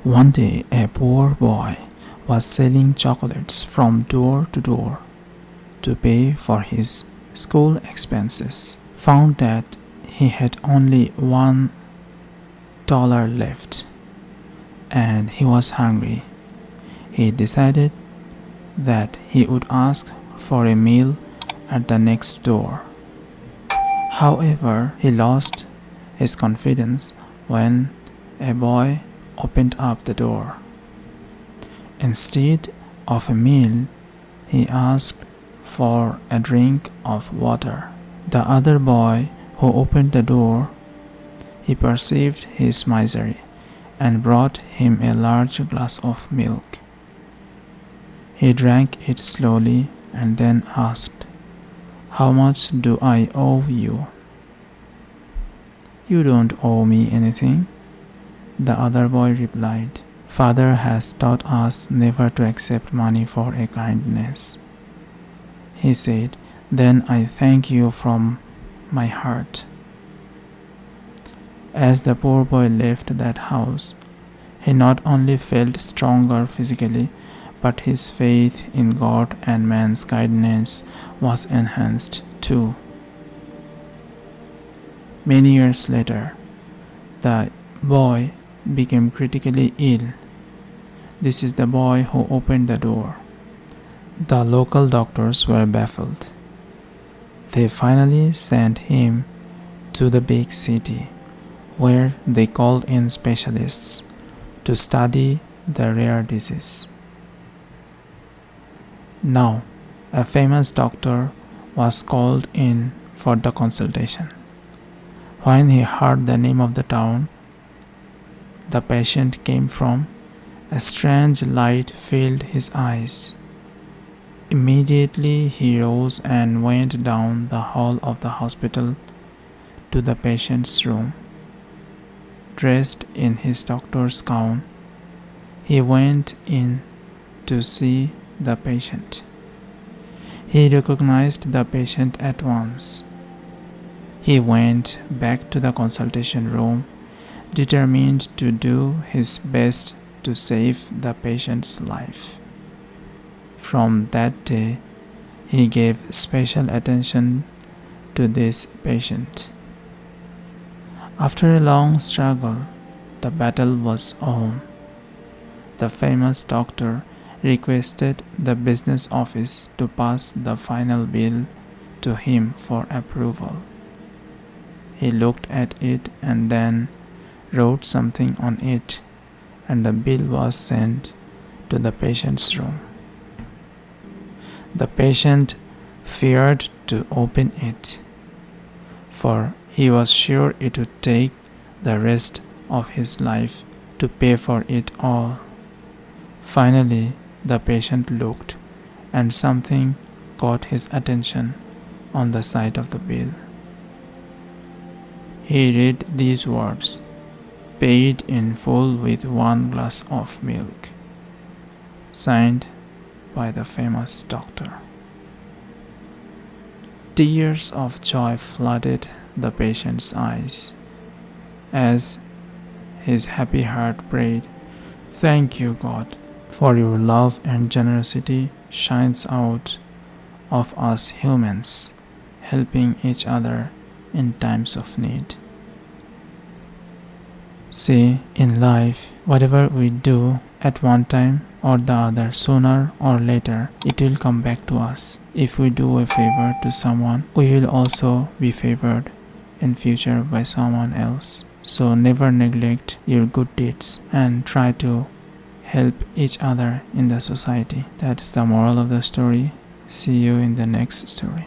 One day, a poor boy was selling chocolates from door to door to pay for his school expenses. Found that he had only $1 left and he was hungry. He decided that he would ask for a meal at the next door. However, he lost his confidence when a boy opened up the door. Instead of a meal, he asked for a drink of water. The other boy who opened the door, he perceived his misery and brought him a large glass of milk. He drank it slowly and then asked, "How much do I owe you?" "You don't owe me anything," the other boy replied. "Father has taught us never to accept money for a kindness." He said, "Then I thank you from my heart." As the poor boy left that house, he not only felt stronger physically, but his faith in God and man's kindness was enhanced too. Many years later, the boy became critically ill. This is the boy who opened the door. The local doctors were baffled. They finally sent him to the big city, where they called in specialists to study the rare disease. Now, a famous doctor was called in for the consultation. When he heard the name of the town the patient came from, a strange light filled his eyes. Immediately he rose and went down the hall of the hospital to the patient's room. Dressed in his doctor's gown, he went in to see the patient. He recognized the patient at once. He went back to the consultation room, determined to do his best to save the patient's life. From that day, he gave special attention to this patient. After a long struggle, the battle was won. The famous doctor requested the business office to pass the final bill to him for approval. He looked at it and then wrote something on it, and the bill was sent to the patient's room. The patient feared to open it, for he was sure it would take the rest of his life to pay for it all. Finally, the patient looked, and something caught his attention on the side of the bill. He read these words, "Paid in full with 1 glass of milk," signed by the famous doctor. Tears of joy flooded the patient's eyes as his happy heart prayed, "Thank you, God, for your love and generosity shines out of us humans, helping each other in times of need." See, in life, whatever we do at one time or the other, sooner or later, it will come back to us. If we do a favor to someone, we will also be favored in future by someone else. So never neglect your good deeds and try to help each other in the society. That's the moral of the story. See you in the next story.